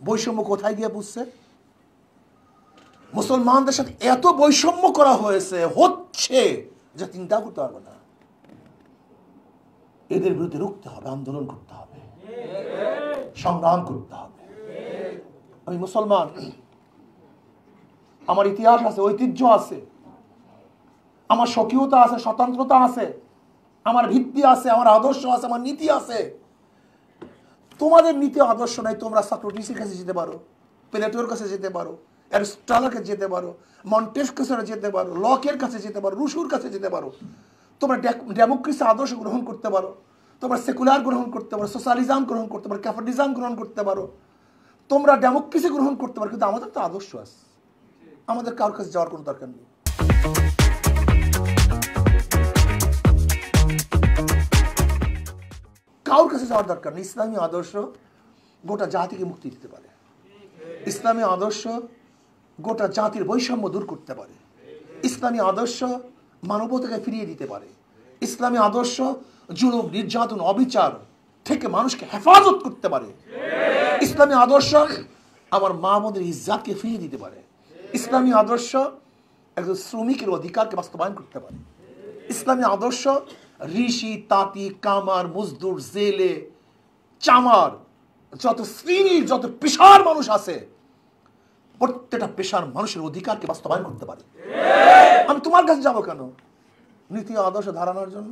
বৈষম্য কোথায় গিয়ে বুঝছে? মুসলমানদের সাথে এত বৈষম্য করা হচ্ছে যা চিন্তা করতে পারবে না। এদের বিরুদ্ধে রুখতে হবে, আন্দোলন করতে হবে, সংগ্রাম করতে হবে। আমি মুসলমান, আমার ইতিহাস আছে, ঐতিহ্য আছে, আমার স্বকীয়তা আছে, স্বতন্ত্রতা আছে, আমার ভিত্তি আছে, আমার আদর্শ আছে, আমার নীতি আছে। তোমাদের নীতি আদর্শ নাই। তোমরা সক্রেটিসের কাছে যেতে পারো, প্লেটোর কাছে যেতে পারো, অ্যারিস্টটলের কাছে যেতে পারো, মন্টেস্কিউর যেতে পারো, লকের কাছে যেতে পারো, রুশোর কাছে যেতে পারো। তোমরা ডেমোক্রেসি আদর্শ গ্রহণ করতে পারো, তোমরা সেকুলার গ্রহণ করতে পারো, সোশ্যালিজম গ্রহণ করতে পারো, ক্যাপিটালিজম গ্রহণ করতে পারো, তোমরা ডেমোক্রেসি গ্রহণ করতে পারো। কিন্তু আমাদের তো আদর্শ আছে, আমাদের কারোর কাছে যাওয়ার কোনো দরকার নেই। কারোর কাছে যাওয়ার দরকার নেই। ইসলামী আদর্শ গোটা জাতিকে মুক্তি দিতে পারে। ইসলামী আদর্শ গোটা জাতির বৈষম্য দূর করতে পারে। ইসলামী আদর্শ মানবতাকে ফিরিয়ে দিতে পারে। ইসলামী আদর্শ জুলুম, নির্যাতন, অবিচার থেকে মানুষকে হেফাজত করতে পারে। ইসলামী আদর্শ আমার মা বোনদের ইজ্জতকে ফিরিয়ে দিতে পারে। ইসলামী আদর্শ একজন শ্রমিকের অধিকারকে বাস্তবায়ন করতে পারে। ইসলামী আদর্শ ঋষি, তাঁতি, কামার, মজদুর, জেলে, চামার, যত শ্রেণীর যত পেশার মানুষ আছে, প্রত্যেকটা পেশার মানুষের অধিকারকে বাস্তবায়ন করতে পারে। আমি তোমার কাছে যাবো কেন? নীতি আদর্শ ধারণার জন্য?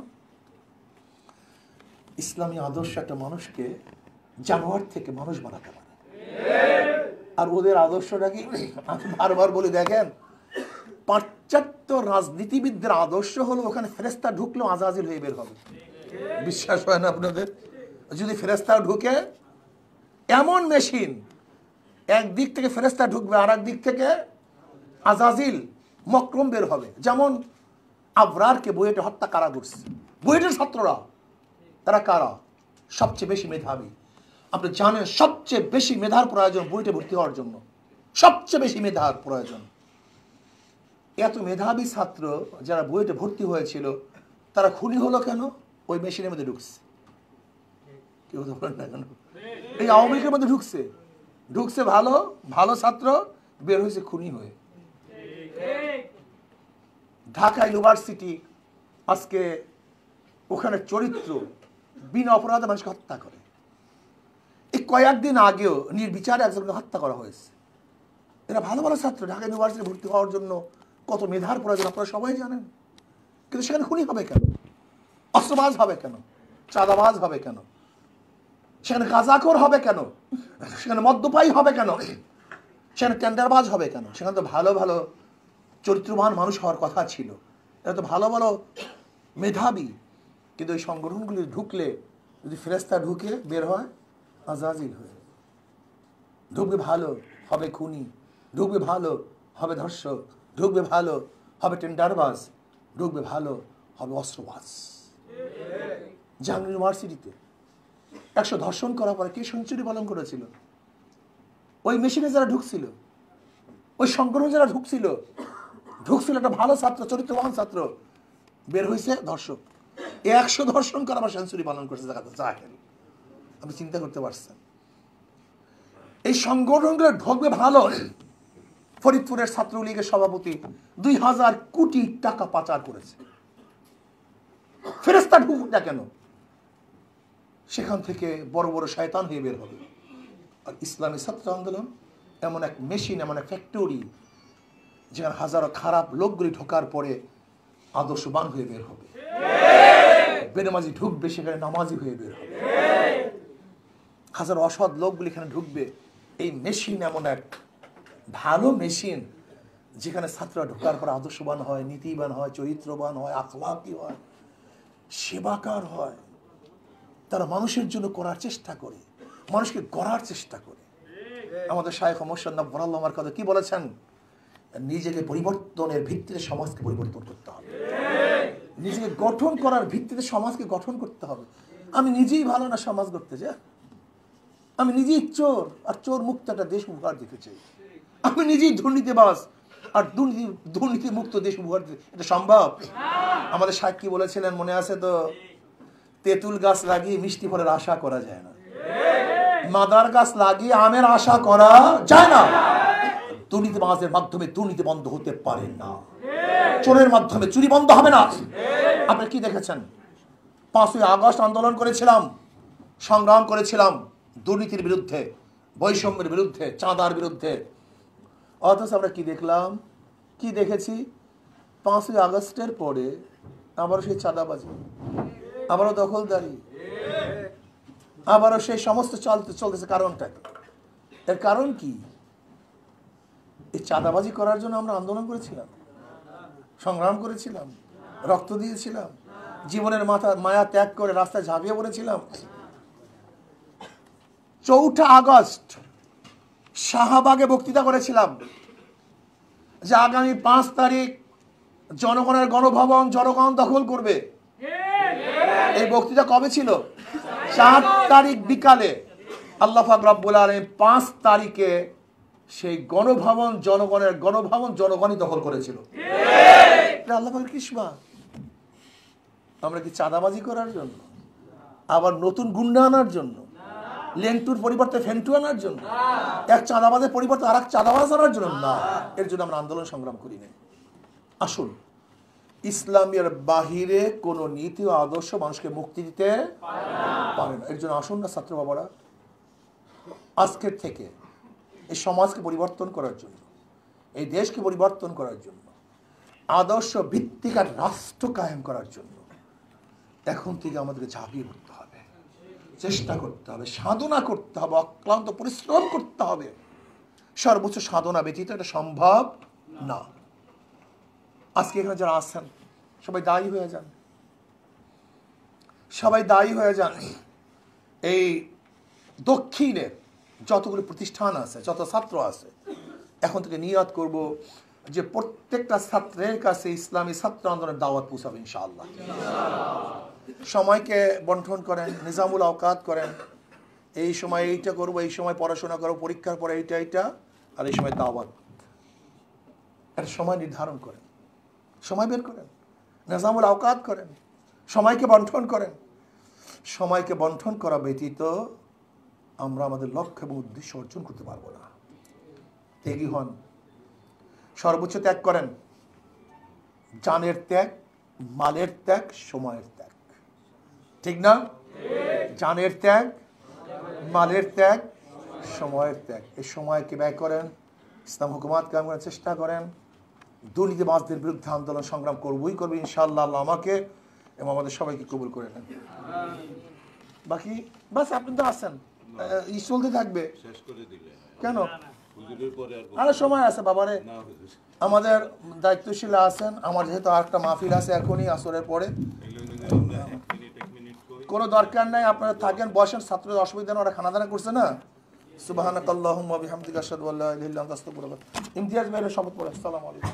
ইসলামী আদর্শ একটা মানুষকে জানোয়ার থেকে মানুষ বানাতে পারে। আর ওদের আদর্শটা কি? আমি বারবার বলি, দেখেন, পাশ্চাত্য রাজনীতিবিদদের আদর্শ হলো ওখানে ফেরেশতা ঢুকলেও আজাজিল হয়ে বের হবে। বিশ্বাস হয় না আপনাদের? যদি ফেরেশতা ঢুকে, এমন মেশিন, একদিক থেকে ফেরেশতা ঢুকবে, আর এক দিক থেকে আজাজিল মক্রম বের হবে। যেমন আবরারকে বুয়েটে হত্যা কারা করছে? বুয়েটের ছাত্ররা। তারা কারা? সবচেয়ে বেশি মেধাবী। আপনি জানেন সবচেয়ে বেশি মেধার প্রয়োজন বুয়েটে ভর্তি হওয়ার জন্য, সবচেয়ে বেশি মেধার প্রয়োজন। এত মেধাবী ছাত্র যারা বুয়েটে ভর্তি হয়েছিল, তারা খুনি হলো কেন? ওই মেশিনের মধ্যে ঢুকছে। কেউ তো বলেন না কেন? এই আওয়ামী লীগের মধ্যে ঢুকছে ভালো ভালো ছাত্র, বের হয়েছে খুনি হয়ে। ঢাকা ইউনিভার্সিটি আজকে ওখানে চরিত্র বিনা অপরাধে মানুষকে হত্যা করে। এই কয়েকদিন আগেও নির্বিচারে একজনকে হত্যা করা হয়েছে। এরা ভালো ভালো ছাত্র, ঢাকা ইউনিভার্সিটি ভর্তি হওয়ার জন্য কত মেধার প্রয়োজন আপনারা সবাই জানেন। কিন্তু সেখানে খুনি হবে কেন? অস্ত্রবাজ হবে কেন? চাঁদাবাজ হবে কেন? সেখানে গাঁজাখোর হবে কেন? সেখানে মদ্যপায়ী হবে কেন? সেখানে টেন্ডারবাজ হবে কেন? সেখানে তো ভালো ভালো চরিত্রবান মানুষ হওয়ার কথা ছিল। এরা তো ভালো ভালো মেধাবী। কিন্তু ওই সংগঠনগুলি ঢুকলে, যদি ফেরেশতা ঢুকে বের হয় আজাজিল হয়ে, ঢুকবে ভালো হবে খুনি, ঢুকবে ভালো হবে ধর্ষক, ঢুকবে ভালো হবে টেন্ডারবাজ, ঢুকবে ভালো হবে অস্ত্রবাজ। জাহাঙ্গীর ইউনিভার্সিটিতে 100 ধর্ষণ করার পরে কে সেঞ্চুরি পালন করেছিল? ওই মেশিনে যারা ঢুকছিল, ওই সংগঠন যারা ঢুকছিল একটা ভালো ছাত্র, চরিত্রবান ছাত্র, বের হয়েছে ধর্ষক। 100 ধর্ষণ করার পর সেঞ্চুরি পালন করছে জায়গাতে জাহেল। আপনি চিন্তা করতে পারছেন? এই সংগঠনগুলো ঢুকবে ভালো। ফরিদপুরের ছাত্রলীগের সভাপতি 2000 কোটি টাকা পাচার করেছে। ফেরেশতা ঢুকুক না কেন? সেখান থেকে বড় বড় শয়তান হয়ে বের হবে। আর ইসলামী ছাত্র আন্দোলন এমন এক মেশিন, এমন এক ফ্যাক্টরি, যেখানে হাজারো খারাপ লোকগুলি ঢোকার পরে আদর্শবান হয়ে বের হবে। বেনামাজি ঢুকবে, সেখানে নামাজি হয়ে বের হবে। হাজারো অসৎ লোকগুলি এখানে ঢুকবে। এই মেশিন এমন এক ভালো মেশিন, যেখানে ছাত্ররা ঢোকার পর আদর্শবান হয়, নীতিবান হয়, চরিত্রবান হয়, আখলাকি হয়, সেবাকার হয়। তারা মানুষের জন্য করার চেষ্টা করে, মানুষকে গড়ার চেষ্টা করে। আমাদের শায়খ মোহাম্মদ নববুল আমার কথা কি বলেছেন? নিজেকে পরিবর্তনের ভিত্তিতে সমাজকে পরিবর্তন করতে হবে। নিজেকে গঠন করার ভিত্তিতে সমাজকে গঠন করতে হবে। আমি নিজেই ভালো না সমাজ করতে যা, আমি নিজেই চোর আর চোর মুক্ত একটা দেশ উপহার দিতে চাই। আমি নিজেই দুর্নীতিবাজ আর দুর্নীতি মুক্ত দেশ উপহার দিতে, এটা সম্ভব? আমাদের শায়খ কি বলেছিলেন মনে আছে তো? তেঁতুল গাছ লাগিয়ে মিষ্টি ফলের আশা করা যায় না, মাদার গাছ লাগিয়ে আমের আশা করা যায় না। দুর্নীতিবাজের মাধ্যমে দুর্নীতি বন্ধ হতে পারে না, চোরের মাধ্যমে চুরি বন্ধ হবে না। আপনি কি দেখেছেন? 5ই আগস্ট আন্দোলন করেছিলাম, সংগ্রাম করেছিলাম দুর্নীতির বিরুদ্ধে, বৈষম্যের বিরুদ্ধে, চাঁদার বিরুদ্ধে। অথচ আমরা কি দেখলাম, কি দেখেছি? 5ই আগস্টের পরে আবারও সেই চাঁদাবাজি, আবারও দখলদারি, আবারও সেই সমস্ত চলতেছে। কারণটা কি? এর কারণ কি? এই চাঁদাবাজি করার জন্য আমরা আন্দোলন করেছিলাম, সংগ্রাম করেছিলাম, রক্ত দিয়েছিলাম, জীবনের মায়া ত্যাগ করে রাস্তায় ঝাঁপিয়ে পড়েছিলাম। 4 আগস্ট শাহবাগে বক্তৃতা করেছিলাম যে আগামী 5 তারিখ জনগণের গণভবন জনগণ দখল করবে। এই বক্তৃতা কবে ছিল? 4 তারিখ বিকালে। আল্লাহ পাক রব্বুল আলামিন 5 তারিখে সেই গণভবন জনগণের গণভবন জনগণই দখল করেছিল। আল্লাহ পাকের কৃষ্মা। আমরা কি চাঁদাবাজি করার জন্য, আবার নতুন গুন্ডা আনার জন্য, লেন্টুর পরিবর্তে ফেন্টু আনার জন্য, এক চাঁদাবাজের পরিবর্তে আর এক চাঁদাবাজ আনার জন্য না। এর জন্য আমরা আন্দোলন সংগ্রাম করি না। আসুন, ইসলামের বাহিরে কোনো নীতি ও আদর্শ মানুষকে মুক্তি দিতে পারে না। এর জন্য আসুন না ছাত্র বাবারা, আজকের থেকে এই সমাজকে পরিবর্তন করার জন্য, এই দেশকে পরিবর্তন করার জন্য, আদর্শ ভিত্তিক আর রাষ্ট্র কায়েম করার জন্য এখন থেকে আমাদেরকে ঝাঁপিয়ে পড়তে হবে, চেষ্টা করতে হবে, সাধনা করতে হবে, অক্লান্ত পরিশ্রম করতে হবে। সর্বোচ্চ সাধনা ব্যতীত এটা সম্ভব না। আজকে এখানে যারা আছেন সবাই দায়ী হয়ে যান, সবাই দায়ী হয়ে যান। এই দক্ষিণের যতগুলো প্রতিষ্ঠান আছে, যত ছাত্র আছে, এখন থেকে নিয়ত করব যে প্রত্যেকটা ছাত্রের কাছে ইসলামী ছাত্র আন্দোলনের দাওয়াত পৌঁছাবে ইনশাআল্লাহ। সময়কে বন্টন করেন, নিজামুল আওকাত করেন। এই সময় এইটা করবো, এই সময় পড়াশোনা করবো, পরীক্ষার পরে এইটা, আর এই সময় দাওয়াত। একটা সময় নির্ধারণ করেন, সময় বের করেন, নিজামুল আওকাত করেন, সময়কে বন্টন করেন। সময়কে বন্টন করা ব্যতীত আমরা আমাদের লক্ষ্য এবং উদ্দেশ্য অর্জন করতে পারবো না। ত্যাগী হন, সর্বোচ্চ ত্যাগ করেন। জানের ত্যাগ, মালের ত্যাগ, সময়ের ত্যাগ, ঠিক না? জানের ত্যাগ, মালের ত্যাগ, সময়ের ত্যাগ। এই সময়কে ব্যয় করেন, ইসলাম হুকুমাত কায়েম করার চেষ্টা করেন। দুর্নীতিবাজদের বিরুদ্ধে আন্দোলন সংগ্রাম করবই করবে ইনশাআল্লাহ। আল্লাহ আমাকে এবং আমাদের সবাইকে কবুল করে নেন। বাকি বাস আপনি তো আছেন, চলতে থাকবে। কেন? আরো সময় আছে বাবারে, আমাদের দায়িত্বশীল আছেন। আমার যেহেতু আরেকটা মাহফিল আছে এখনই আসরের পরে, কোনো দরকার নাই, আপনারা থাকেন, বসেন। ছাত্রদের অসুবিধা না, ওরা খানা দানা করছে না। সুবহানাকাল্লাহুম্মা ওয়া বিহামদিকা আশহাদু আল্লা ইলাহা ইল্লা আনতা আস্তাগফিরুকা ওয়া আতুবু ইলাইক। ইমতিয়াজ ভাইয়ের শপথ পড়ে। আসসালামু আলাইকুম।